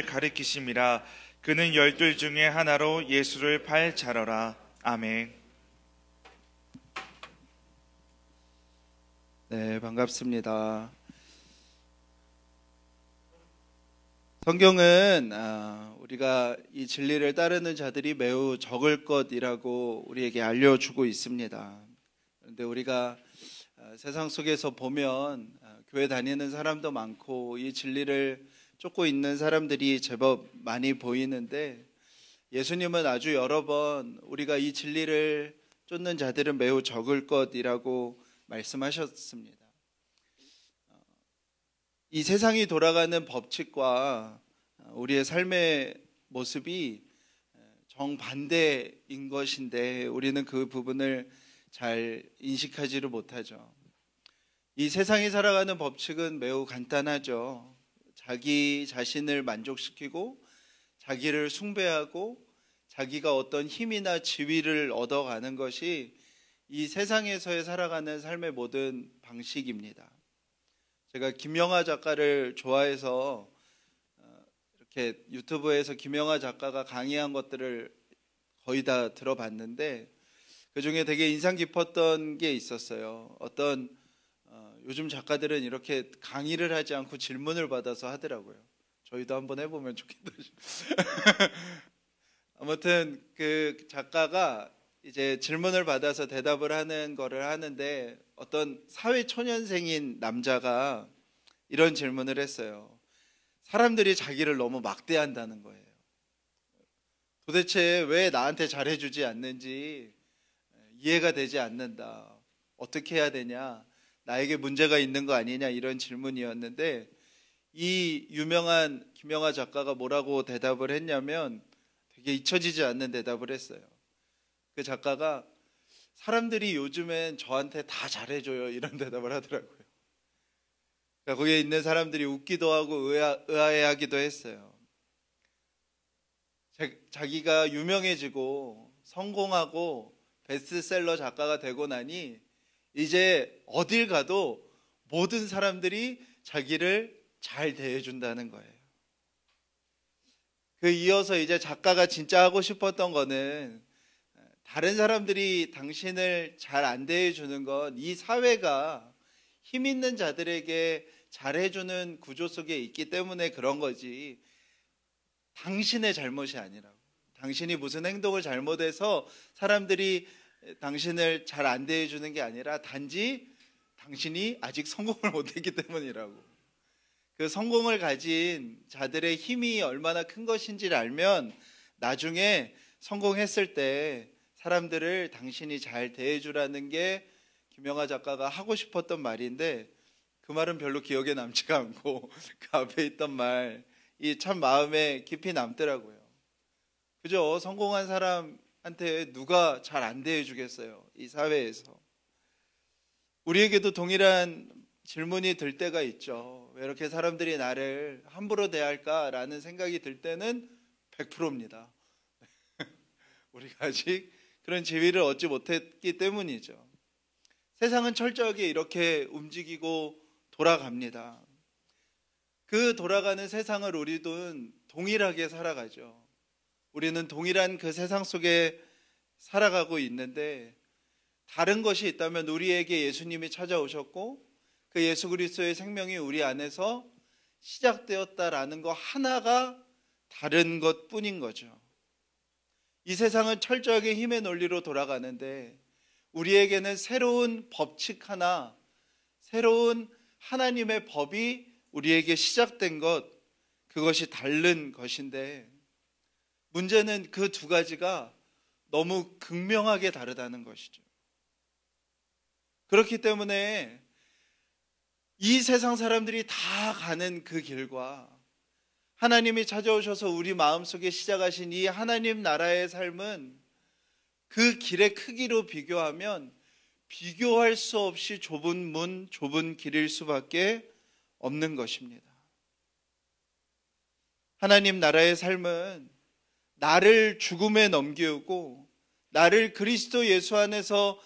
가리키심이라. 그는 12 중에 하나로 예수를 팔 자러라. 아멘. 네, 반갑습니다. 성경은 우리가 이 진리를 따르는 자들이 매우 적을 것이라고 우리에게 알려주고 있습니다. 그런데 우리가 세상 속에서 보면 교회 다니는 사람도 많고 이 진리를 쫓고 있는 사람들이 제법 많이 보이는데, 예수님은 아주 여러 번 우리가 이 진리를 쫓는 자들은 매우 적을 것이라고 말씀하셨습니다. 이 세상이 돌아가는 법칙과 우리의 삶의 모습이 정반대인 것인데 우리는 그 부분을 잘 인식하지를 못하죠. 이 세상이 살아가는 법칙은 매우 간단하죠. 자기 자신을 만족시키고 자기를 숭배하고 자기가 어떤 힘이나 지위를 얻어가는 것이 이 세상에서의 살아가는 삶의 모든 방식입니다. 제가 김영하 작가를 좋아해서 이렇게 유튜브에서 김영하 작가가 강의한 것들을 거의 다 들어봤는데, 그중에 되게 인상 깊었던 게 있었어요. 어떤 요즘 작가들은 이렇게 강의를 하지 않고 질문을 받아서 하더라고요. 저희도 한번 해보면 좋겠다. 아무튼 그 작가가 이제 질문을 받아서 대답을 하는 거를 하는데, 어떤 사회초년생인 남자가 이런 질문을 했어요. 사람들이 자기를 너무 막대한다는 거예요. 도대체 왜 나한테 잘해주지 않는지 이해가 되지 않는다. 어떻게 해야 되냐? 나에게 문제가 있는 거 아니냐? 이런 질문이었는데, 이 유명한 김영하 작가가 뭐라고 대답을 했냐면 되게 잊혀지지 않는 대답을 했어요. 그 작가가 사람들이 요즘엔 저한테 다 잘해줘요, 이런 대답을 하더라고요. 그러니까 거기에 있는 사람들이 웃기도 하고 의아해하기도 했어요. 자기가 유명해지고 성공하고 베스트셀러 작가가 되고 나니 이제 어딜 가도 모든 사람들이 자기를 잘 대해준다는 거예요. 그 이어서 이제 작가가 진짜 하고 싶었던 거는, 다른 사람들이 당신을 잘 안 대해주는 건 이 사회가 힘 있는 자들에게 잘해주는 구조 속에 있기 때문에 그런 거지, 당신의 잘못이 아니라고. 당신이 무슨 행동을 잘못해서 사람들이 당신을 잘 안 대해주는 게 아니라 단지 당신이 아직 성공을 못했기 때문이라고. 그 성공을 가진 자들의 힘이 얼마나 큰 것인지를 알면 나중에 성공했을 때 사람들을 당신이 잘 대해주라는 게 김영하 작가가 하고 싶었던 말인데, 그 말은 별로 기억에 남지가 않고 그 앞에 있던 말이 참 마음에 깊이 남더라고요. 그죠? 성공한 사람한테 누가 잘 안 대해주겠어요, 이 사회에서. 우리에게도 동일한 질문이 들 때가 있죠. 왜 이렇게 사람들이 나를 함부로 대할까라는 생각이 들 때는 100%입니다. 우리가 아직 그런 지위를 얻지 못했기 때문이죠. 세상은 철저하게 이렇게 움직이고 돌아갑니다. 그 돌아가는 세상을 우리도 동일하게 살아가죠. 우리는 동일한 그 세상 속에 살아가고 있는데, 다른 것이 있다면 우리에게 예수님이 찾아오셨고 그 예수 그리스도의 생명이 우리 안에서 시작되었다라는 거 하나가 다른 것뿐인 거죠. 이 세상은 철저하게 힘의 논리로 돌아가는데, 우리에게는 새로운 법칙 하나, 새로운 하나님의 법이 우리에게 시작된 것, 그것이 다른 것인데, 문제는 그 두 가지가 너무 극명하게 다르다는 것이죠. 그렇기 때문에 이 세상 사람들이 다 가는 그 길과 하나님이 찾아오셔서 우리 마음속에 시작하신 이 하나님 나라의 삶은 그 길의 크기로 비교하면 비교할 수 없이 좁은 문, 좁은 길일 수밖에 없는 것입니다. 하나님 나라의 삶은 나를 죽음에 넘기고 나를 그리스도 예수 안에서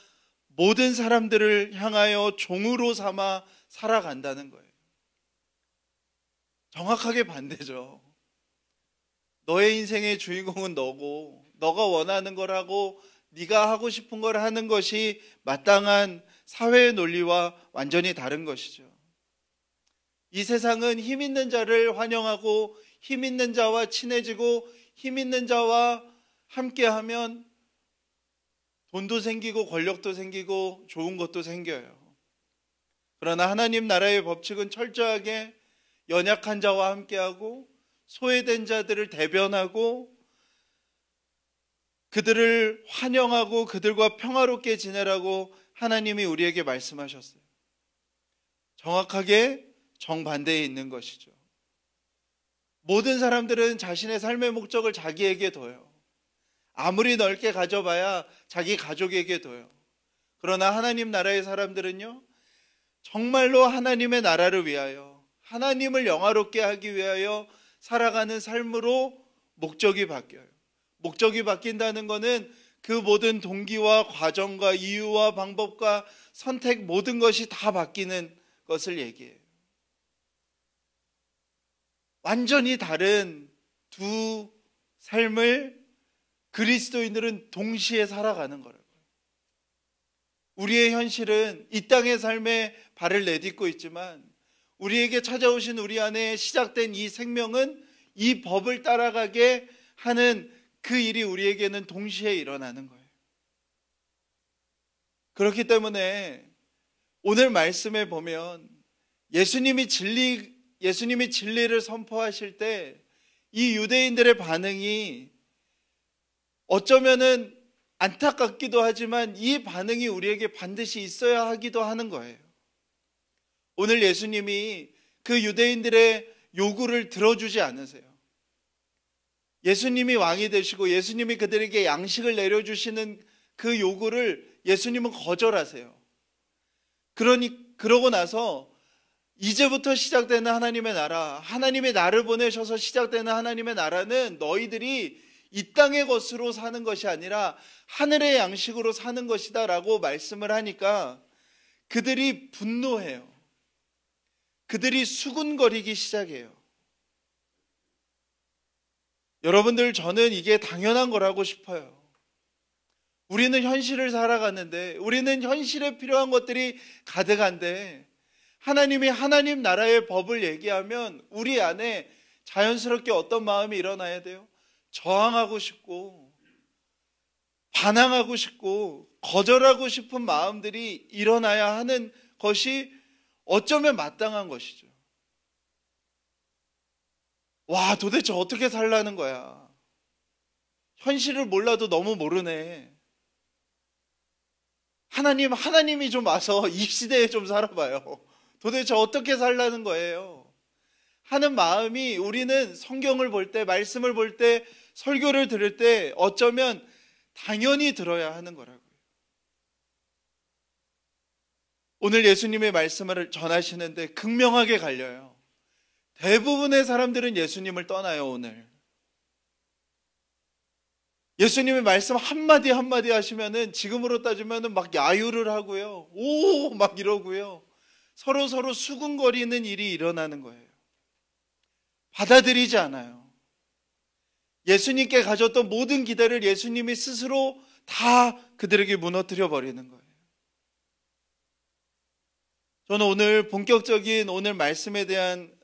모든 사람들을 향하여 종으로 삼아 살아간다는 거예요. 정확하게 반대죠. 너의 인생의 주인공은 너고 너가 원하는 걸 하고 네가 하고 싶은 걸 하는 것이 마땅한 사회의 논리와 완전히 다른 것이죠. 이 세상은 힘 있는 자를 환영하고 힘 있는 자와 친해지고 힘 있는 자와 함께하면 돈도 생기고 권력도 생기고 좋은 것도 생겨요. 그러나 하나님 나라의 법칙은 철저하게 연약한 자와 함께하고 소외된 자들을 대변하고 그들을 환영하고 그들과 평화롭게 지내라고 하나님이 우리에게 말씀하셨어요. 정확하게 정반대에 있는 것이죠. 모든 사람들은 자신의 삶의 목적을 자기에게 둬요. 아무리 넓게 가져봐야 자기 가족에게 둬요. 그러나 하나님 나라의 사람들은요, 정말로 하나님의 나라를 위하여, 하나님을 영화롭게 하기 위하여 살아가는 삶으로 목적이 바뀌어요. 목적이 바뀐다는 것은 그 모든 동기와 과정과 이유와 방법과 선택 모든 것이 다 바뀌는 것을 얘기해요. 완전히 다른 두 삶을 그리스도인들은 동시에 살아가는 거라고요. 우리의 현실은 이 땅의 삶에 발을 내딛고 있지만 우리에게 찾아오신 우리 안에 시작된 이 생명은 이 법을 따라가게 하는 그 일이 우리에게는 동시에 일어나는 거예요. 그렇기 때문에 오늘 말씀에 보면 예수님이 진리를 선포하실 때 이 유대인들의 반응이 어쩌면은 안타깝기도 하지만 이 반응이 우리에게 반드시 있어야 하기도 하는 거예요. 오늘 예수님이 그 유대인들의 요구를 들어주지 않으세요. 예수님이 왕이 되시고 예수님이 그들에게 양식을 내려주시는 그 요구를 예수님은 거절하세요. 그러고 나서 이제부터 시작되는 하나님의 나라, 하나님의 나를 보내셔서 시작되는 하나님의 나라는 너희들이 이 땅의 것으로 사는 것이 아니라 하늘의 양식으로 사는 것이다 라고 말씀을 하니까 그들이 분노해요. 그들이 수군거리기 시작해요. 여러분들, 저는 이게 당연한 거라고 싶어요. 우리는 현실을 살아가는데, 우리는 현실에 필요한 것들이 가득한데 하나님이 하나님 나라의 법을 얘기하면 우리 안에 자연스럽게 어떤 마음이 일어나야 돼요? 저항하고 싶고 반항하고 싶고 거절하고 싶은 마음들이 일어나야 하는 것이 어쩌면 마땅한 것이죠. 와, 도대체 어떻게 살라는 거야? 현실을 몰라도 너무 모르네. 하나님이 좀 와서 이 시대에 좀 살아봐요. 도대체 어떻게 살라는 거예요? 하는 마음이 우리는 성경을 볼 때, 말씀을 볼 때, 설교를 들을 때 어쩌면 당연히 들어야 하는 거라고요. 오늘 예수님의 말씀을 전하시는데 극명하게 갈려요. 대부분의 사람들은 예수님을 떠나요. 오늘 예수님의 말씀 한마디 한마디 하시면은 지금으로 따지면은 막 야유를 하고요, 오 막 이러고요, 서로 수군거리는 일이 일어나는 거예요. 받아들이지 않아요. 예수님께 가졌던 모든 기대를 예수님이 스스로 다 그들에게 무너뜨려 버리는 거예요. 저는 오늘 본격적인 오늘 말씀에 대한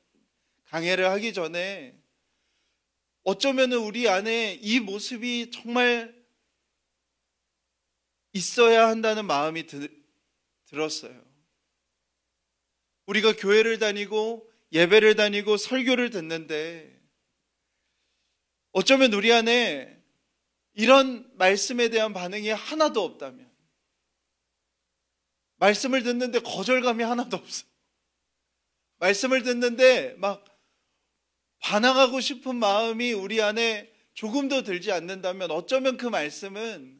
강해를 하기 전에 어쩌면 우리 안에 이 모습이 정말 있어야 한다는 마음이 들었어요. 우리가 교회를 다니고 예배를 다니고 설교를 듣는데 어쩌면 우리 안에 이런 말씀에 대한 반응이 하나도 없다면, 말씀을 듣는데 거절감이 하나도 없어, 말씀을 듣는데 막 반항하고 싶은 마음이 우리 안에 조금도 들지 않는다면 어쩌면 그 말씀은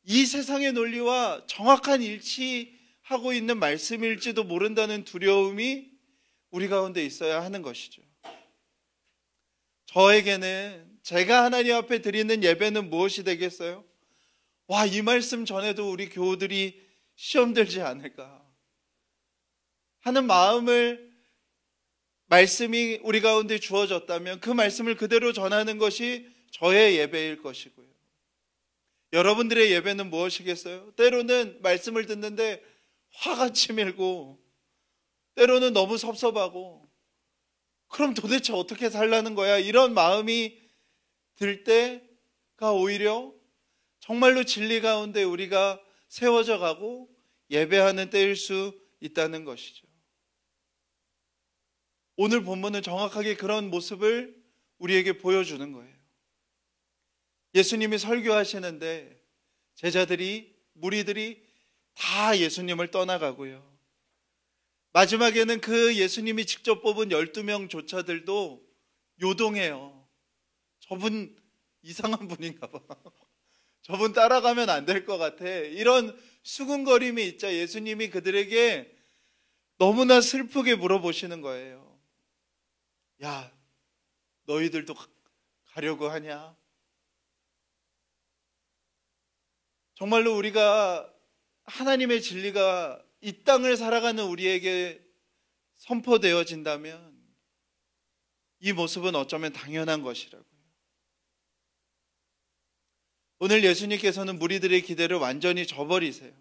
이 세상의 논리와 정확한 일치하고 있는 말씀일지도 모른다는 두려움이 우리 가운데 있어야 하는 것이죠. 저에게는 제가 하나님 앞에 드리는 예배는 무엇이 되겠어요? 와, 이 말씀 전에도 우리 교우들이 시험 들지 않을까 하는 말씀이 우리 가운데 주어졌다면 그 말씀을 그대로 전하는 것이 저의 예배일 것이고요. 여러분들의 예배는 무엇이겠어요? 때로는 말씀을 듣는데 화가 치밀고, 때로는 너무 섭섭하고, 그럼 도대체 어떻게 살라는 거야? 이런 마음이 들 때가 오히려 정말로 진리 가운데 우리가 세워져 가고 예배하는 때일 수 있다는 것이죠. 오늘 본문은 정확하게 그런 모습을 우리에게 보여주는 거예요. 예수님이 설교하시는데 제자들이, 무리들이 다 예수님을 떠나가고요. 마지막에는 그 예수님이 직접 뽑은 12명조차들도 요동해요. 저분 이상한 분인가 봐. 저분 따라가면 안 될 것 같아. 이런 수군거림이 있자 예수님이 그들에게 너무나 슬프게 물어보시는 거예요. 야, 너희들도 가려고 하냐? 정말로 우리가 하나님의 진리가 이 땅을 살아가는 우리에게 선포되어진다면 이 모습은 어쩌면 당연한 것이라고요. 오늘 예수님께서는 무리들의 기대를 완전히 저버리세요.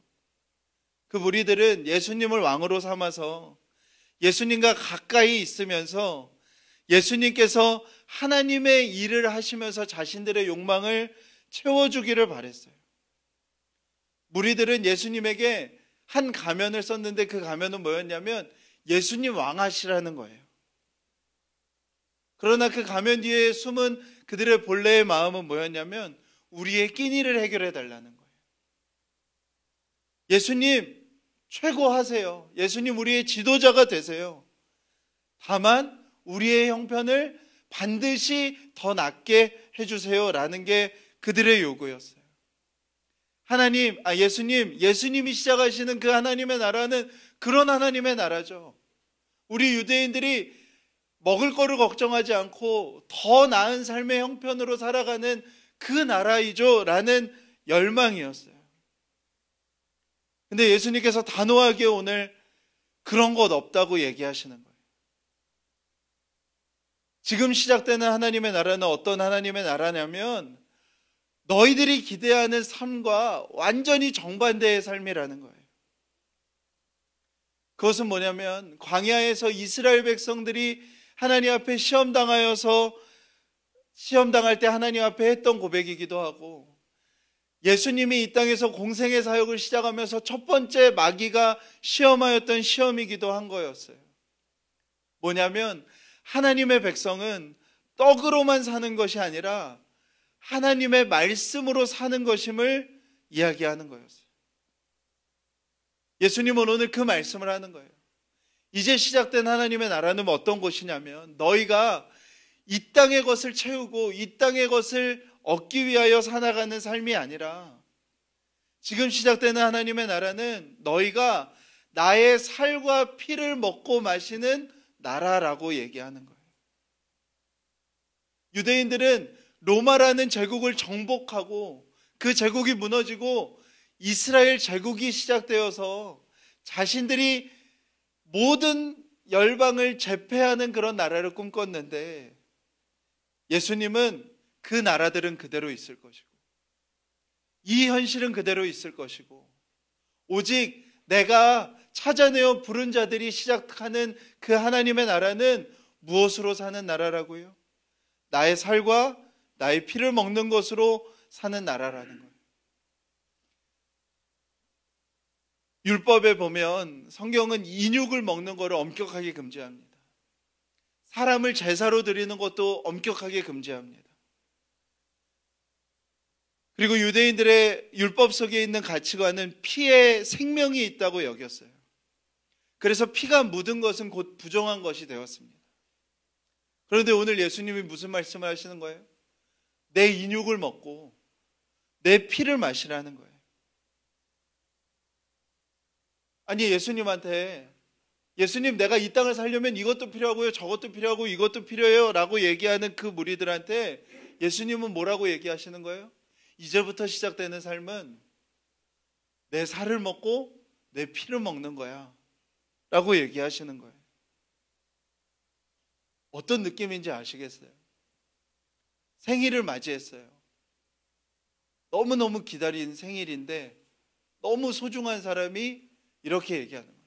그 무리들은 예수님을 왕으로 삼아서 예수님과 가까이 있으면서 예수님께서 하나님의 일을 하시면서 자신들의 욕망을 채워주기를 바랬어요. 무리들은 예수님에게 한 가면을 썼는데 그 가면은 뭐였냐면 예수님 왕하시라는 거예요. 그러나 그 가면 뒤에 숨은 그들의 본래의 마음은 뭐였냐면 우리의 끼니를 해결해 달라는 거예요. 예수님 최고하세요. 예수님 우리의 지도자가 되세요. 다만 우리의 형편을 반드시 더 낫게 해주세요 라는 게 그들의 요구였어요. 예수님이 시작하시는 그 하나님의 나라는 그런 하나님의 나라죠. 우리 유대인들이 먹을 거를 걱정하지 않고 더 나은 삶의 형편으로 살아가는 그 나라이죠 라는 열망이었어요. 근데 예수님께서 단호하게 오늘 그런 것 없다고 얘기하시는 거예요. 지금 시작되는 하나님의 나라는 어떤 하나님의 나라냐면 너희들이 기대하는 삶과 완전히 정반대의 삶이라는 거예요. 그것은 뭐냐면 광야에서 이스라엘 백성들이 하나님 앞에 시험당할 때 하나님 앞에 했던 고백이기도 하고, 예수님이 이 땅에서 공생의 사역을 시작하면서 첫 번째 마귀가 시험하였던 시험이기도 한 거였어요. 뭐냐면 하나님의 백성은 떡으로만 사는 것이 아니라 하나님의 말씀으로 사는 것임을 이야기하는 거였어요. 예수님은 오늘 그 말씀을 하는 거예요. 이제 시작된 하나님의 나라는 어떤 것이냐면 너희가 이 땅의 것을 채우고 이 땅의 것을 얻기 위하여 살아가는 삶이 아니라 지금 시작되는 하나님의 나라는 너희가 나의 살과 피를 먹고 마시는 나라라고 얘기하는 거예요. 유대인들은 로마라는 제국을 정복하고 그 제국이 무너지고 이스라엘 제국이 시작되어서 자신들이 모든 열방을 제패하는 그런 나라를 꿈꿨는데 예수님은 그 나라들은 그대로 있을 것이고 이 현실은 그대로 있을 것이고 오직 내가 찾아내어 부른 자들이 시작하는 그 하나님의 나라는 무엇으로 사는 나라라고요? 나의 살과 나의 피를 먹는 것으로 사는 나라라는 거예요. 율법에 보면 성경은 인육을 먹는 것을 엄격하게 금지합니다. 사람을 제사로 드리는 것도 엄격하게 금지합니다. 그리고 유대인들의 율법 속에 있는 가치관은 피에 생명이 있다고 여겼어요. 그래서 피가 묻은 것은 곧 부정한 것이 되었습니다. 그런데 오늘 예수님이 무슨 말씀을 하시는 거예요? 내 인육을 먹고 내 피를 마시라는 거예요. 아니 예수님 내가 이 땅을 살려면 이것도 필요하고요 저것도 필요하고 이것도 필요해요 라고 얘기하는 그 무리들한테 예수님은 뭐라고 얘기하시는 거예요? 이제부터 시작되는 삶은 내 살을 먹고 내 피를 먹는 거야 라고 얘기하시는 거예요. 어떤 느낌인지 아시겠어요? 생일을 맞이했어요. 너무너무 기다린 생일인데 너무 소중한 사람이 이렇게 얘기하는 거예요.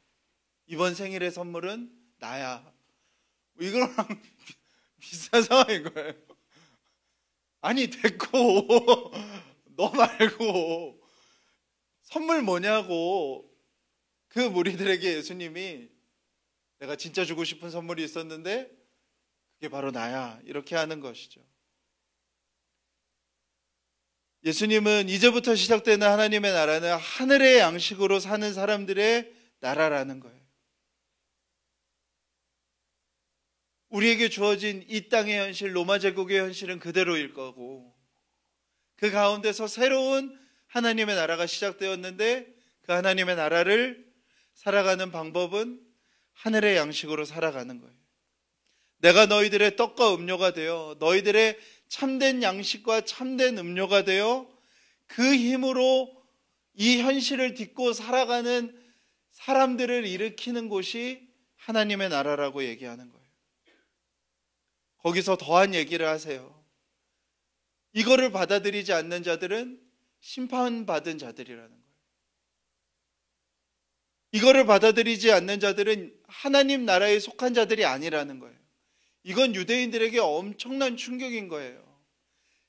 이번 생일의 선물은 나야. 이거랑 비슷한 상황인 거예요. 아니 됐고 너 말고 선물 뭐냐고. 그 무리들에게 예수님이 내가 진짜 주고 싶은 선물이 있었는데 그게 바로 나야. 이렇게 하는 것이죠. 예수님은 이제부터 시작되는 하나님의 나라는 하늘의 양식으로 사는 사람들의 나라라는 거예요. 우리에게 주어진 이 땅의 현실, 로마 제국의 현실은 그대로일 거고, 그 가운데서 새로운 하나님의 나라가 시작되었는데 그 하나님의 나라를 살아가는 방법은 하늘의 양식으로 살아가는 거예요. 내가 너희들의 떡과 음료가 되어 너희들의 참된 양식과 참된 음료가 되어 그 힘으로 이 현실을 딛고 살아가는 사람들을 일으키는 곳이 하나님의 나라라고 얘기하는 거예요. 거기서 더한 얘기를 하세요. 이거를 받아들이지 않는 자들은 심판받은 자들이라는 거예요. 이거를 받아들이지 않는 자들은 하나님 나라에 속한 자들이 아니라는 거예요. 이건 유대인들에게 엄청난 충격인 거예요.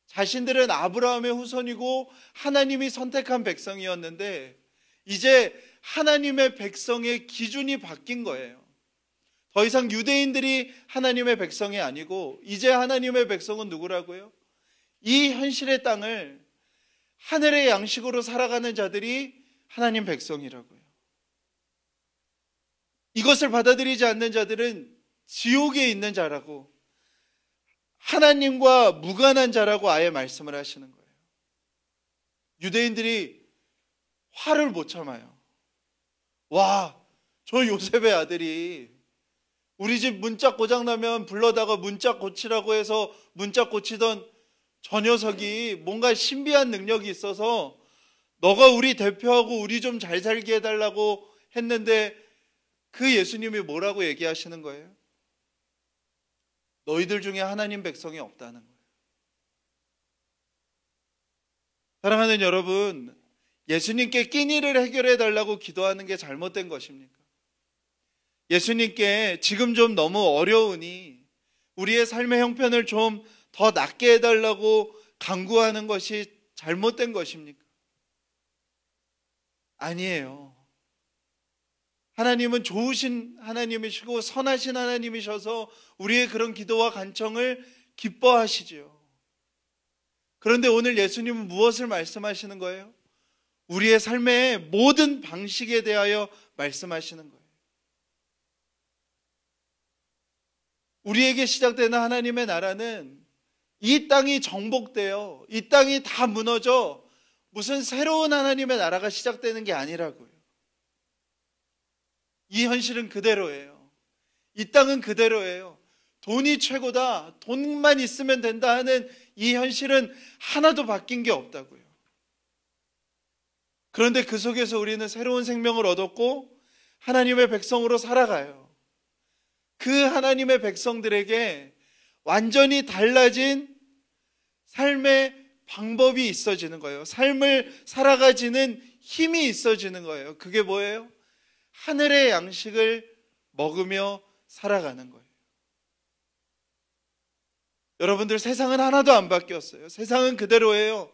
자신들은 아브라함의 후손이고 하나님이 선택한 백성이었는데 이제 하나님의 백성의 기준이 바뀐 거예요. 더 이상 유대인들이 하나님의 백성이 아니고 이제 하나님의 백성은 누구라고요? 이 현실의 땅을 하늘의 양식으로 살아가는 자들이 하나님 백성이라고요. 이것을 받아들이지 않는 자들은 지옥에 있는 자라고, 하나님과 무관한 자라고 아예 말씀을 하시는 거예요. 유대인들이 화를 못 참아요. 와, 저 요셉의 아들이 우리 집 문짝 고장나면 불러다가 문짝 고치라고 해서 문짝 고치던 저 녀석이 뭔가 신비한 능력이 있어서 너가 우리 대표하고 우리 좀 잘 살게 해달라고 했는데 그 예수님이 뭐라고 얘기하시는 거예요? 너희들 중에 하나님 백성이 없다는 거예요. 사랑하는 여러분, 예수님께 끼니를 해결해 달라고 기도하는 게 잘못된 것입니까? 예수님께 지금 좀 너무 어려우니 우리의 삶의 형편을 좀 더 낫게 해달라고 간구하는 것이 잘못된 것입니까? 아니에요. 하나님은 좋으신 하나님이시고 선하신 하나님이셔서 우리의 그런 기도와 간청을 기뻐하시지요. 그런데 오늘 예수님은 무엇을 말씀하시는 거예요? 우리의 삶의 모든 방식에 대하여 말씀하시는 거예요. 우리에게 시작되는 하나님의 나라는 이 땅이 정복되어 이 땅이 다 무너져 무슨 새로운 하나님의 나라가 시작되는 게 아니라고요. 이 현실은 그대로예요. 이 땅은 그대로예요. 돈이 최고다, 돈만 있으면 된다 하는 이 현실은 하나도 바뀐 게 없다고요. 그런데 그 속에서 우리는 새로운 생명을 얻었고 하나님의 백성으로 살아가요. 그 하나님의 백성들에게 완전히 달라진 삶의 방법이 있어지는 거예요. 삶을 살아가지는 힘이 있어지는 거예요. 그게 뭐예요? 하늘의 양식을 먹으며 살아가는 거예요. 여러분들, 세상은 하나도 안 바뀌었어요. 세상은 그대로예요.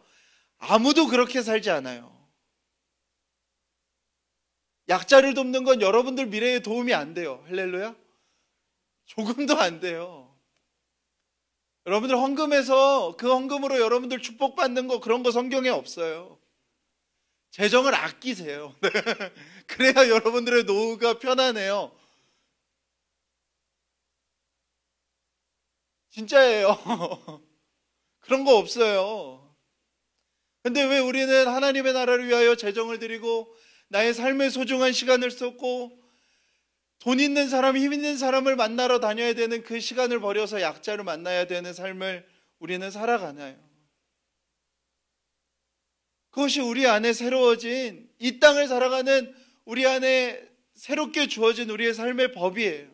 아무도 그렇게 살지 않아요. 약자를 돕는 건 여러분들 미래에 도움이 안 돼요. 할렐루야? 조금도 안 돼요. 여러분들 헌금해서 그 헌금으로 여러분들 축복받는 거, 그런 거 성경에 없어요. 재정을 아끼세요. 그래야 여러분들의 노후가 편안해요. 진짜예요. 그런 거 없어요. 근데 왜 우리는 하나님의 나라를 위하여 재정을 드리고 나의 삶의 소중한 시간을 쏟고 돈 있는 사람, 힘 있는 사람을 만나러 다녀야 되는 그 시간을 버려서 약자를 만나야 되는 삶을 우리는 살아가나요? 그것이 우리 안에 새로워진, 이 땅을 살아가는 우리 안에 새롭게 주어진 우리의 삶의 법이에요.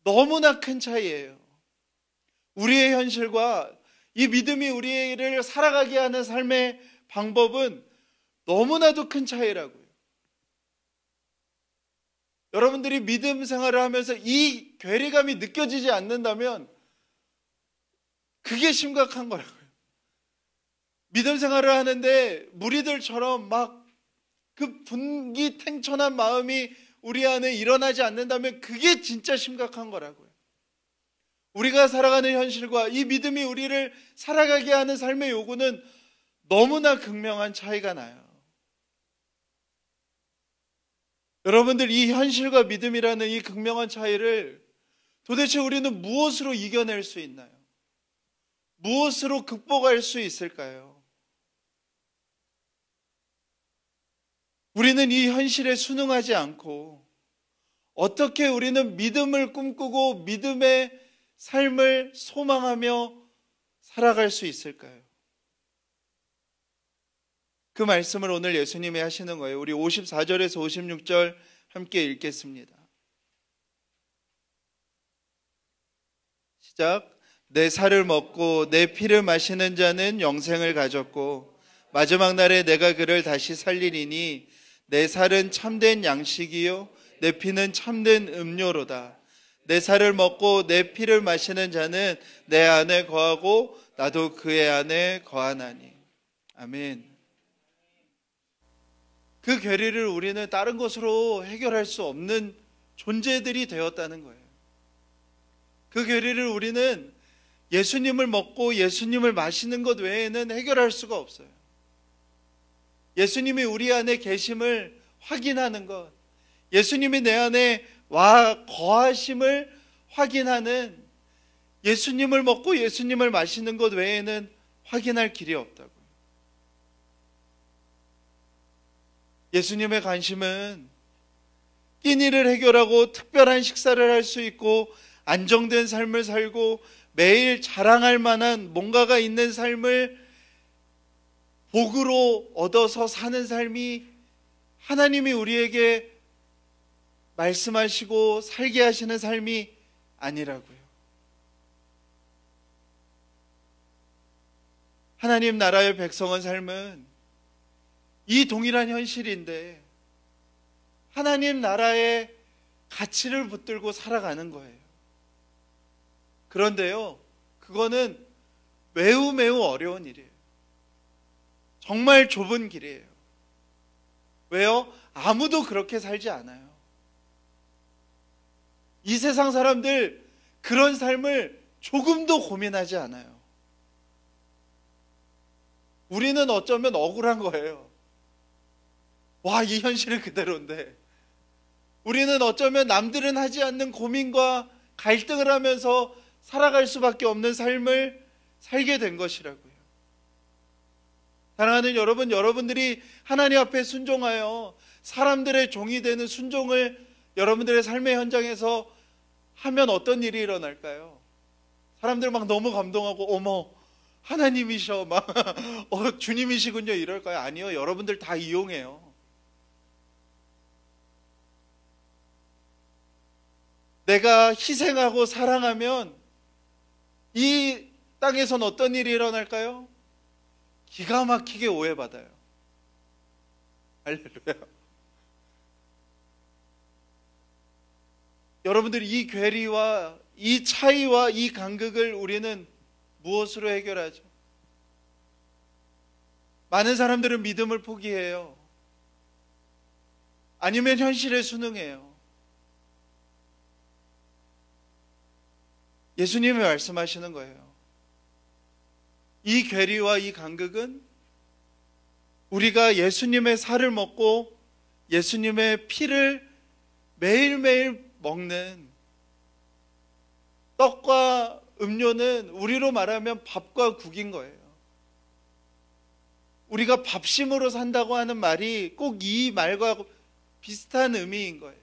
너무나 큰 차이예요. 우리의 현실과 이 믿음이 우리를 살아가게 하는 삶의 방법은 너무나도 큰 차이라고요. 여러분들이 믿음 생활을 하면서 이 괴리감이 느껴지지 않는다면 그게 심각한 거라고요. 믿음 생활을 하는데 무리들처럼 막 그 분기탱천한 마음이 우리 안에 일어나지 않는다면 그게 진짜 심각한 거라고요. 우리가 살아가는 현실과 이 믿음이 우리를 살아가게 하는 삶의 요구는 너무나 극명한 차이가 나요. 여러분들, 이 현실과 믿음이라는 이 극명한 차이를 도대체 우리는 무엇으로 이겨낼 수 있나요? 무엇으로 극복할 수 있을까요? 우리는 이 현실에 순응하지 않고 어떻게 우리는 믿음을 꿈꾸고 믿음의 삶을 소망하며 살아갈 수 있을까요? 그 말씀을 오늘 예수님이 하시는 거예요. 우리 54절에서 56절 함께 읽겠습니다. 시작. 내 살을 먹고 내 피를 마시는 자는 영생을 가졌고 마지막 날에 내가 그를 다시 살리리니 내 살은 참된 양식이요 내 피는 참된 음료로다. 내 살을 먹고 내 피를 마시는 자는 내 안에 거하고 나도 그의 안에 거하나니. 아멘. 그 괴리를 우리는 다른 것으로 해결할 수 없는 존재들이 되었다는 거예요. 그 괴리를 우리는 예수님을 먹고 예수님을 마시는 것 외에는 해결할 수가 없어요. 예수님이 우리 안에 계심을 확인하는 것, 예수님이 내 안에 와 거하심을 확인하는, 예수님을 먹고 예수님을 마시는 것 외에는 확인할 길이 없다고요. 예수님의 관심은 끼니를 해결하고 특별한 식사를 할 수 있고 안정된 삶을 살고 매일 자랑할 만한 뭔가가 있는 삶을 복으로 얻어서 사는 삶이 하나님이 우리에게 말씀하시고 살게 하시는 삶이 아니라고요. 하나님 나라의 백성의 삶은 이 동일한 현실인데 하나님 나라의 가치를 붙들고 살아가는 거예요. 그런데요, 그거는 매우 어려운 일이에요. 정말 좁은 길이에요. 왜요? 아무도 그렇게 살지 않아요. 이 세상 사람들 그런 삶을 조금도 고민하지 않아요. 우리는 어쩌면 억울한 거예요. 와, 이 현실은 그대로인데. 우리는 어쩌면 남들은 하지 않는 고민과 갈등을 하면서 살아갈 수밖에 없는 삶을 살게 된 것이라고요. 사랑하는 여러분, 여러분들이 하나님 앞에 순종하여 사람들의 종이 되는 순종을 여러분들의 삶의 현장에서 하면 어떤 일이 일어날까요? 사람들 막 너무 감동하고 어머 하나님이셔 막 주님이시군요 이럴까요? 아니요, 여러분들 다 이용해요. 내가 희생하고 사랑하면 이 땅에선 어떤 일이 일어날까요? 기가 막히게 오해받아요. 할렐루야. 여러분들, 이 괴리와 이 차이와 이 간극을 우리는 무엇으로 해결하죠? 많은 사람들은 믿음을 포기해요. 아니면 현실에 순응해요. 예수님이 말씀하시는 거예요. 이 괴리와 이 간극은 우리가 예수님의 살을 먹고 예수님의 피를 매일매일 먹는 떡과 음료는 우리로 말하면 밥과 국인 거예요. 우리가 밥심으로 산다고 하는 말이 꼭 이 말과 비슷한 의미인 거예요.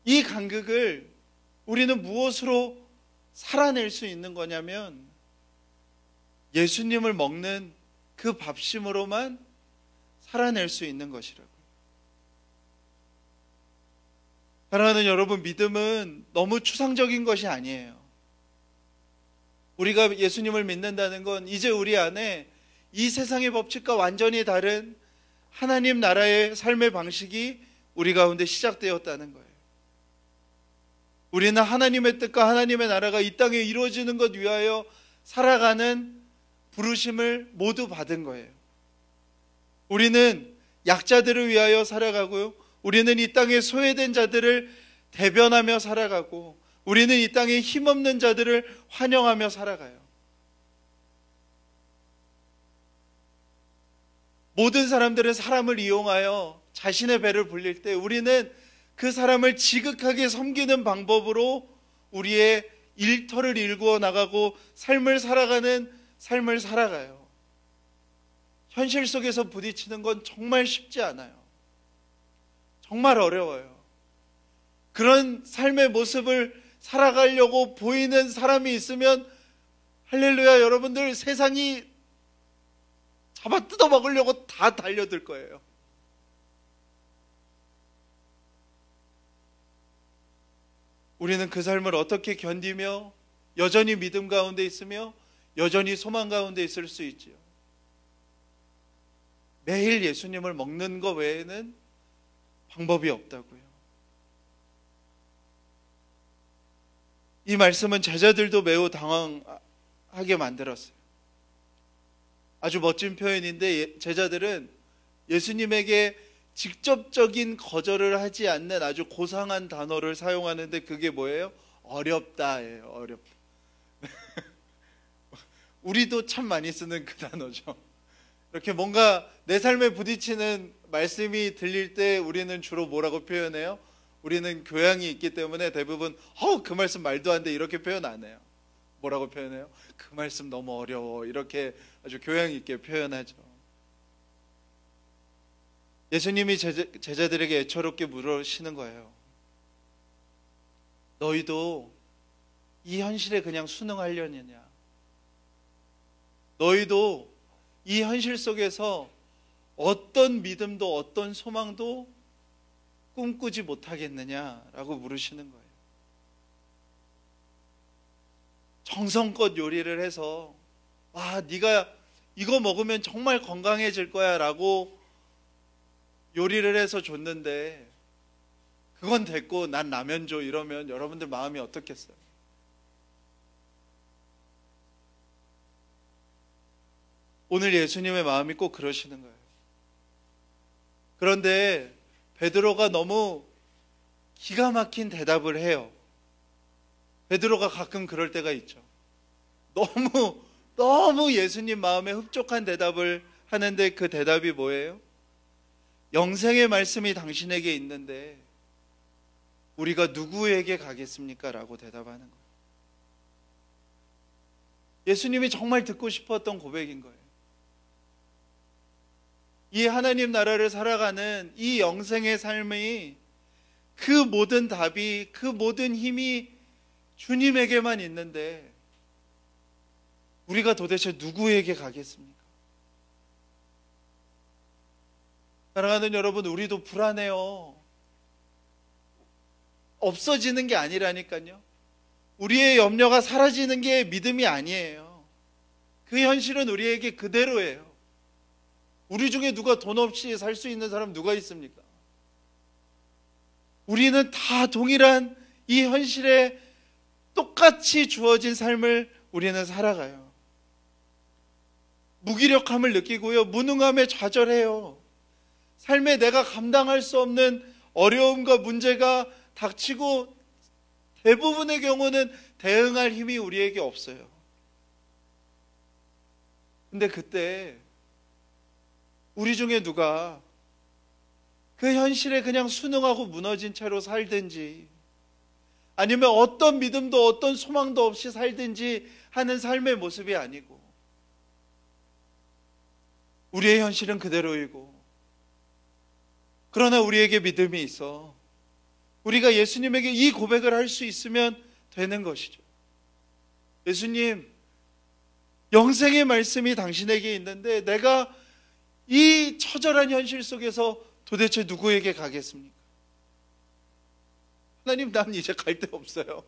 이 간극을 우리는 무엇으로 살아낼 수 있는 거냐면 예수님을 먹는 그 밥심으로만 살아낼 수 있는 것이라고요. 사랑하는 여러분, 믿음은 너무 추상적인 것이 아니에요. 우리가 예수님을 믿는다는 건 이제 우리 안에 이 세상의 법칙과 완전히 다른 하나님 나라의 삶의 방식이 우리 가운데 시작되었다는 거예요. 우리는 하나님의 뜻과 하나님의 나라가 이 땅에 이루어지는 것 위하여 살아가는 부르심을 모두 받은 거예요. 우리는 약자들을 위하여 살아가고요, 우리는 이 땅에 소외된 자들을 대변하며 살아가고, 우리는 이 땅에 힘없는 자들을 환영하며 살아가요. 모든 사람들은 사람을 이용하여 자신의 배를 불릴 때 우리는 그 사람을 지극하게 섬기는 방법으로 우리의 일터를 일구어 나가고 삶을 살아가는 삶을 살아가요. 현실 속에서 부딪히는 건 정말 쉽지 않아요. 정말 어려워요. 그런 삶의 모습을 살아가려고 보이는 사람이 있으면 할렐루야, 여러분들, 세상이 잡아 뜯어 먹으려고 다 달려들 거예요. 우리는 그 삶을 어떻게 견디며 여전히 믿음 가운데 있으며 여전히 소망 가운데 있을 수 있지요? 매일 예수님을 먹는 것 외에는 방법이 없다고요. 이 말씀은 제자들도 매우 당황하게 만들었어요. 아주 멋진 표현인데, 제자들은 예수님에게 직접적인 거절을 하지 않는 아주 고상한 단어를 사용하는데, 그게 뭐예요? 어렵다예요. 어렵다. 우리도 참 많이 쓰는 그 단어죠. 이렇게 뭔가 내 삶에 부딪히는 말씀이 들릴 때 우리는 주로 뭐라고 표현해요? 우리는 교양이 있기 때문에 대부분 그 말씀 말도 안 돼, 이렇게 표현 안 해요. 뭐라고 표현해요? 그 말씀 너무 어려워, 이렇게 아주 교양 있게 표현하죠. 예수님이 제자들에게 애처롭게 물으시는 거예요. 너희도 이 현실에 그냥 순응하려느냐? 너희도 이 현실 속에서 어떤 믿음도 어떤 소망도 꿈꾸지 못하겠느냐라고 물으시는 거예요. 정성껏 요리를 해서 네가 이거 먹으면 정말 건강해질 거야 라고 요리를 해서 줬는데 그건 됐고 난 라면 줘, 이러면 여러분들 마음이 어떻겠어요? 오늘 예수님의 마음이 꼭 그러시는 거예요. 그런데 베드로가 너무 기가 막힌 대답을 해요. 베드로가 가끔 그럴 때가 있죠. 너무 예수님 마음에 흡족한 대답을 하는데, 그 대답이 뭐예요? 영생의 말씀이 당신에게 있는데 우리가 누구에게 가겠습니까? 라고 대답하는 거예요. 예수님이 정말 듣고 싶었던 고백인 거예요. 이 하나님 나라를 살아가는 이 영생의 삶이, 그 모든 답이, 그 모든 힘이 주님에게만 있는데 우리가 도대체 누구에게 가겠습니까? 사랑하는 여러분, 우리도 불안해요. 없어지는 게 아니라니까요. 우리의 염려가 사라지는 게 믿음이 아니에요. 그 현실은 우리에게 그대로예요. 우리 중에 누가 돈 없이 살 수 있는 사람 누가 있습니까? 우리는 다 동일한 이 현실에 똑같이 주어진 삶을 우리는 살아가요. 무기력함을 느끼고요, 무능함에 좌절해요. 삶에 내가 감당할 수 없는 어려움과 문제가 닥치고 대부분의 경우는 대응할 힘이 우리에게 없어요. 근데 그때 우리 중에 누가 그 현실에 그냥 순응하고 무너진 채로 살든지, 아니면 어떤 믿음도 어떤 소망도 없이 살든지 하는 삶의 모습이 아니고, 우리의 현실은 그대로이고, 그러나 우리에게 믿음이 있어 우리가 예수님에게 이 고백을 할 수 있으면 되는 것이죠. 예수님, 영생의 말씀이 당신에게 있는데 내가 이 처절한 현실 속에서 도대체 누구에게 가겠습니까? 하나님, 난 이제 갈 데 없어요.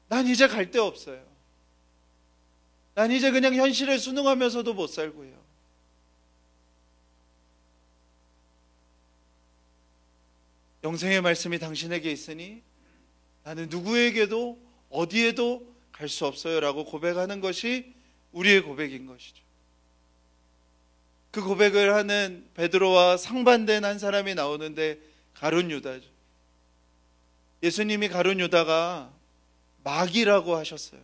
난 이제 갈 데 없어요. 난 이제 그냥 현실에 순응하면서도 못 살고요. 영생의 말씀이 당신에게 있으니 나는 누구에게도 어디에도 갈 수 없어요 라고 고백하는 것이 우리의 고백인 것이죠. 그 고백을 하는 베드로와 상반된 한 사람이 나오는데 가룟 유다죠. 예수님이 가룟 유다가 마귀라고 하셨어요.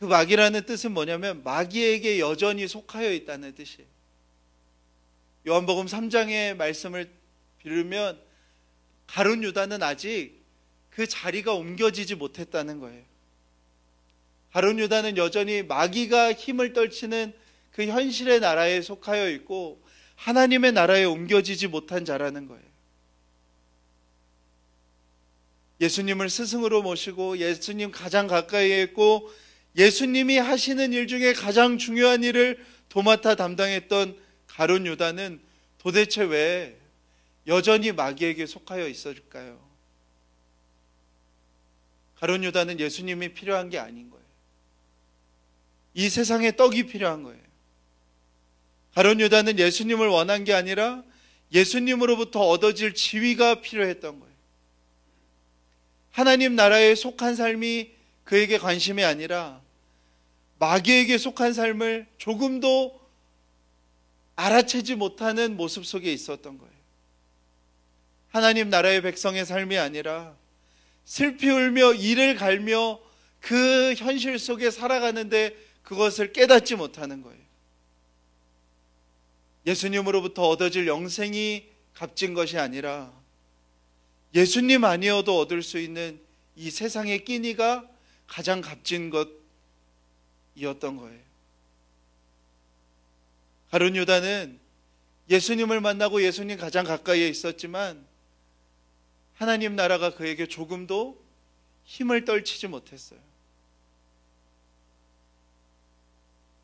그 마귀라는 뜻은 뭐냐면 마귀에게 여전히 속하여 있다는 뜻이에요. 요한복음 3장의 말씀을 빌으면 가룟 유다는 아직 그 자리가 옮겨지지 못했다는 거예요. 가룟 유다는 여전히 마귀가 힘을 떨치는 그 현실의 나라에 속하여 있고 하나님의 나라에 옮겨지지 못한 자라는 거예요. 예수님을 스승으로 모시고 예수님 가장 가까이에 있고 예수님이 하시는 일 중에 가장 중요한 일을 도맡아 담당했던 가룟 유다는 도대체 왜 여전히 마귀에게 속하여 있었을까요? 가룟 유다는 예수님이 필요한 게 아닌 거예요. 이 세상에 떡이 필요한 거예요. 가룟 유다는 예수님을 원한 게 아니라 예수님으로부터 얻어질 지위가 필요했던 거예요. 하나님 나라에 속한 삶이 그에게 관심이 아니라 마귀에게 속한 삶을 조금도 알아채지 못하는 모습 속에 있었던 거예요. 하나님 나라의 백성의 삶이 아니라 슬피 울며 이를 갈며 그 현실 속에 살아가는데 그것을 깨닫지 못하는 거예요. 예수님으로부터 얻어질 영생이 값진 것이 아니라 예수님 아니어도 얻을 수 있는 이 세상의 끼니가 가장 값진 것이었던 거예요. 가룟 유다는 예수님을 만나고 예수님 가장 가까이에 있었지만 하나님 나라가 그에게 조금도 힘을 떨치지 못했어요.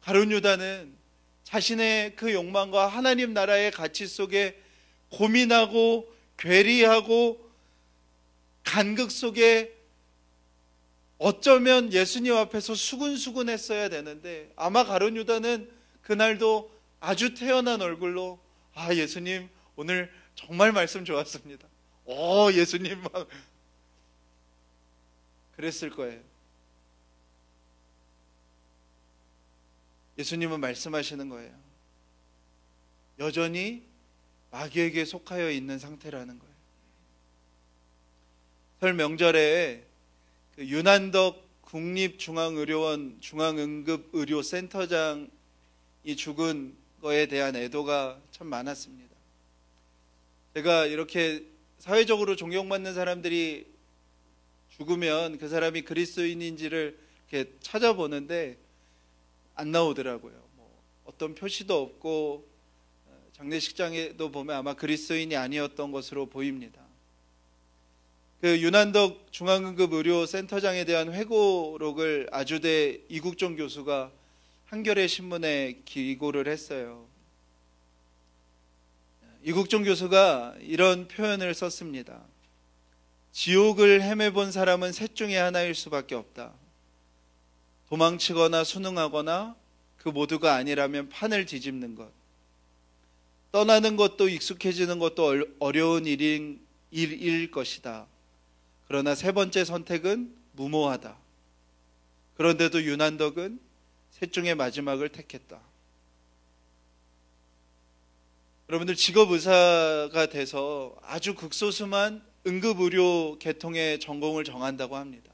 가룟 유다는 자신의 그 욕망과 하나님 나라의 가치 속에 고민하고 괴리하고 간극 속에 어쩌면 예수님 앞에서 수근수근 했어야 되는데 아마 가룟 유다는 그날도 아주 태연한 얼굴로 예수님 오늘 정말 말씀 좋았습니다. 예수님 막 그랬을 거예요. 예수님은 말씀하시는 거예요. 여전히 마귀에게 속하여 있는 상태라는 거예요. 설 명절에 그 윤한덕 국립중앙의료원 중앙응급의료센터장이 죽은 거에 대한 애도가 참 많았습니다. 제가 이렇게 사회적으로 존경받는 사람들이 죽으면 그 사람이 그리스도인인지를 이렇게 찾아보는데 안 나오더라고요. 어떤 표시도 없고 장례식장에도 보면 아마 그리스도인이 아니었던 것으로 보입니다. 그 윤한덕 중앙응급의료센터장에 대한 회고록을 아주대 이국종 교수가 한겨레 신문에 기고를 했어요. 이국종 교수가 이런 표현을 썼습니다. 지옥을 헤매본 사람은 셋 중에 하나일 수밖에 없다. 도망치거나 순응하거나 그 모두가 아니라면 판을 뒤집는 것. 떠나는 것도 익숙해지는 것도 어려운 일일 것이다. 그러나 세 번째 선택은 무모하다. 그런데도 윤한덕은 셋 중에 마지막을 택했다. 여러분들 직업의사가 돼서 아주 극소수만 응급의료 계통의 전공을 정한다고 합니다.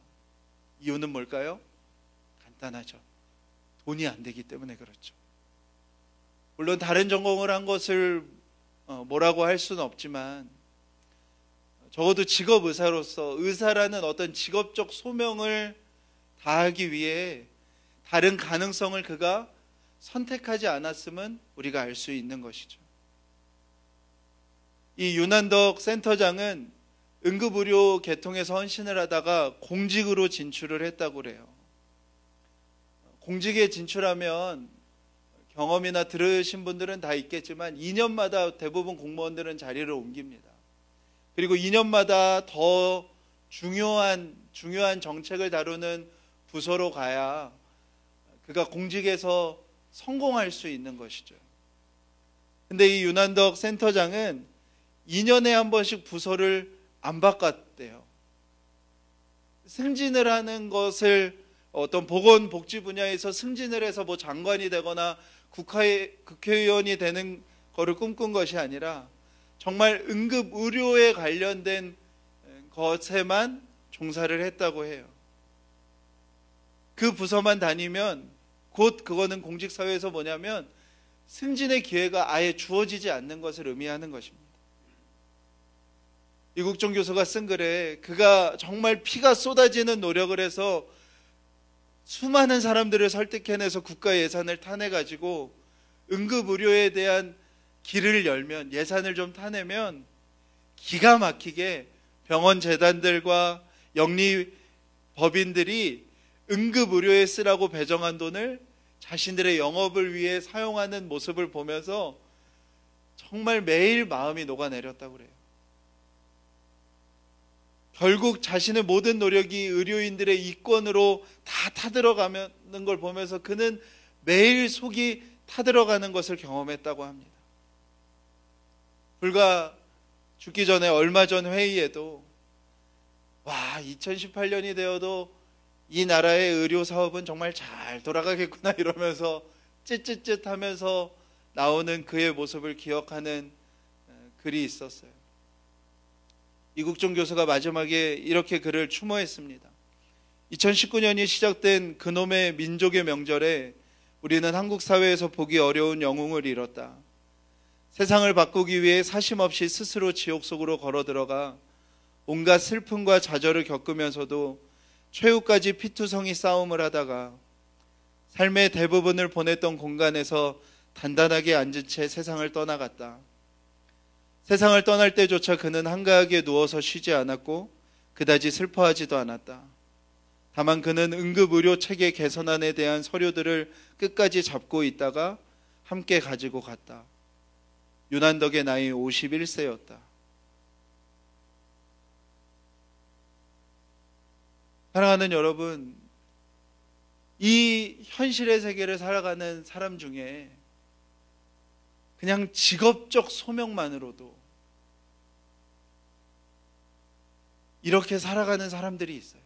이유는 뭘까요? 간단하죠. 돈이 안 되기 때문에 그렇죠. 물론 다른 전공을 한 것을 뭐라고 할 수는 없지만 적어도 직업의사로서 의사라는 어떤 직업적 소명을 다하기 위해 다른 가능성을 그가 선택하지 않았음은 우리가 알 수 있는 것이죠. 이 윤한덕 센터장은 응급의료 계통에서 헌신을 하다가 공직으로 진출을 했다고 그래요. 공직에 진출하면 경험이나 들으신 분들은 다 있겠지만 2년마다 대부분 공무원들은 자리를 옮깁니다. 그리고 2년마다 더 중요한 정책을 다루는 부서로 가야 그가 공직에서 성공할 수 있는 것이죠. 근데 이 윤한덕 센터장은 2년에 한 번씩 부서를 안 바꿨대요. 승진을 하는 것을 어떤 보건복지 분야에서 승진을 해서 뭐 장관이 되거나 국회의원이 되는 거를 꿈꾼 것이 아니라 정말 응급 의료에 관련된 것에만 종사를 했다고 해요. 그 부서만 다니면 곧 그거는 공직사회에서 뭐냐면 승진의 기회가 아예 주어지지 않는 것을 의미하는 것입니다. 이국종 교수가 쓴 글에 그가 정말 피가 쏟아지는 노력을 해서 수많은 사람들을 설득해내서 국가 예산을 타내가지고 응급의료에 대한 길을 열면, 예산을 좀 타내면 기가 막히게 병원 재단들과 영리법인들이 응급의료에 쓰라고 배정한 돈을 자신들의 영업을 위해 사용하는 모습을 보면서 정말 매일 마음이 녹아내렸다고 그래요. 결국 자신의 모든 노력이 의료인들의 이권으로 다 타들어가는 걸 보면서 그는 매일 속이 타들어가는 것을 경험했다고 합니다. 불과 죽기 전에 얼마 전 회의에도 2018년이 되어도 이 나라의 의료 사업은 정말 잘 돌아가겠구나 이러면서 쯧쯧쯧 하면서 나오는 그의 모습을 기억하는 글이 있었어요. 이국종 교수가 마지막에 이렇게 글을 추모했습니다. 2019년이 시작된 그놈의 민족의 명절에 우리는 한국 사회에서 보기 어려운 영웅을 잃었다. 세상을 바꾸기 위해 사심없이 스스로 지옥 속으로 걸어 들어가 온갖 슬픔과 좌절을 겪으면서도 최후까지 피투성이 싸움을 하다가 삶의 대부분을 보냈던 공간에서 단단하게 앉은 채 세상을 떠나갔다. 세상을 떠날 때조차 그는 한가하게 누워서 쉬지 않았고 그다지 슬퍼하지도 않았다. 다만 그는 응급의료 체계 개선안에 대한 서류들을 끝까지 잡고 있다가 함께 가지고 갔다. 윤한덕의 나이 51세였다. 사랑하는 여러분, 이 현실의 세계를 살아가는 사람 중에 그냥 직업적 소명만으로도 이렇게 살아가는 사람들이 있어요.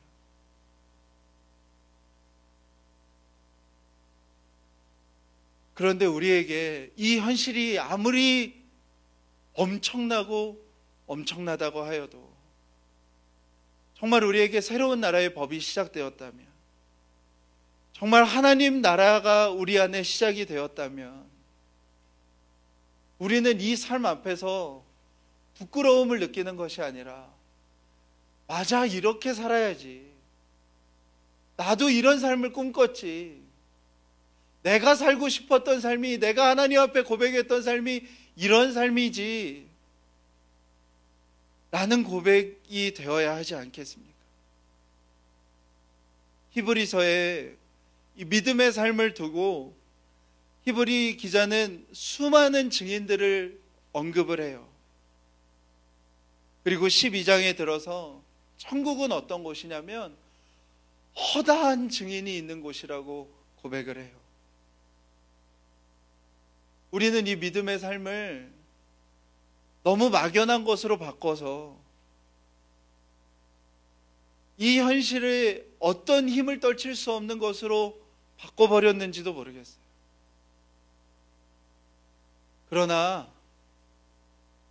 그런데 우리에게 이 현실이 아무리 엄청나다고 하여도 정말 우리에게 새로운 나라의 법이 시작되었다면, 정말 하나님 나라가 우리 안에 시작이 되었다면 우리는 이 삶 앞에서 부끄러움을 느끼는 것이 아니라 맞아, 이렇게 살아야지. 나도 이런 삶을 꿈꿨지. 내가 살고 싶었던 삶이, 내가 하나님 앞에 고백했던 삶이 이런 삶이지 라는 고백이 되어야 하지 않겠습니까? 히브리서에 이 믿음의 삶을 두고 히브리 기자는 수많은 증인들을 언급을 해요. 그리고 12장에 들어서 천국은 어떤 곳이냐면 허다한 증인이 있는 곳이라고 고백을 해요. 우리는 이 믿음의 삶을 너무 막연한 것으로 바꿔서 이 현실에 어떤 힘을 떨칠 수 없는 것으로 바꿔버렸는지도 모르겠어요. 그러나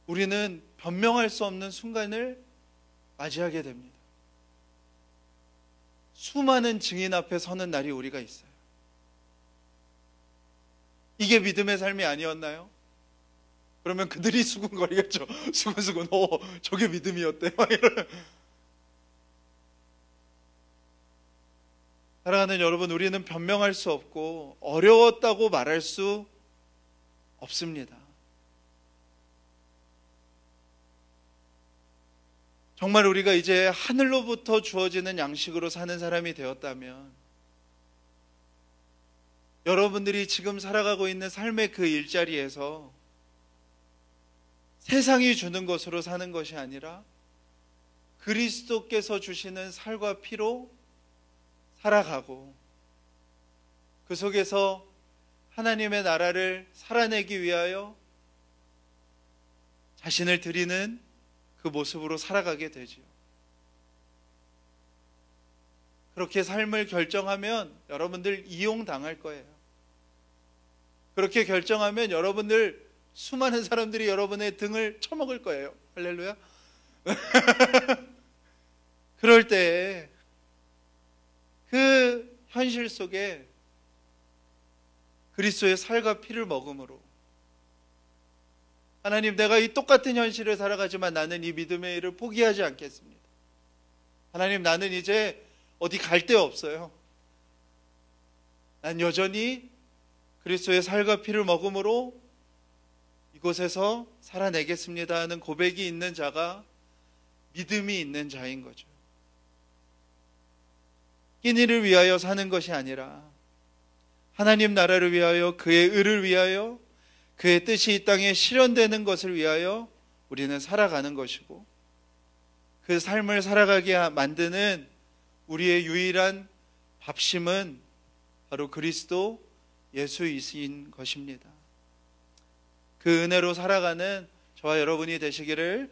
우리는 변명할 수 없는 순간을 맞이하게 됩니다. 수많은 증인 앞에 서는 날이 우리가 있어요. 이게 믿음의 삶이 아니었나요? 그러면 그들이 수군거리겠죠. 수근수근, 저게 믿음이었대. 막 이런. 사랑하는 여러분, 우리는 변명할 수 없고 어려웠다고 말할 수 없습니다. 정말 우리가 이제 하늘로부터 주어지는 양식으로 사는 사람이 되었다면 여러분들이 지금 살아가고 있는 삶의 그 일자리에서 세상이 주는 것으로 사는 것이 아니라 그리스도께서 주시는 살과 피로 살아가고 그 속에서 하나님의 나라를 살아내기 위하여 자신을 드리는 그 모습으로 살아가게 되지요. 그렇게 삶을 결정하면 여러분들 이용당할 거예요. 그렇게 결정하면 여러분들 수많은 사람들이 여러분의 등을 쳐먹을 거예요. 할렐루야. 그럴 때 그 현실 속에 그리스도의 살과 피를 먹음으로 하나님, 내가 이 똑같은 현실을 살아가지만 나는 이 믿음의 일을 포기하지 않겠습니다. 하나님, 나는 이제 어디 갈 데 없어요. 난 여전히 그리스도의 살과 피를 먹음으로 이곳에서 살아내겠습니다 하는 고백이 있는 자가 믿음이 있는 자인 거죠. 끼니를 위하여 사는 것이 아니라 하나님 나라를 위하여, 그의 의를 위하여, 그의 뜻이 이 땅에 실현되는 것을 위하여 우리는 살아가는 것이고, 그 삶을 살아가게 만드는 우리의 유일한 밥심은 바로 그리스도 예수이신 것입니다. 그 은혜로 살아가는 저와 여러분이 되시기를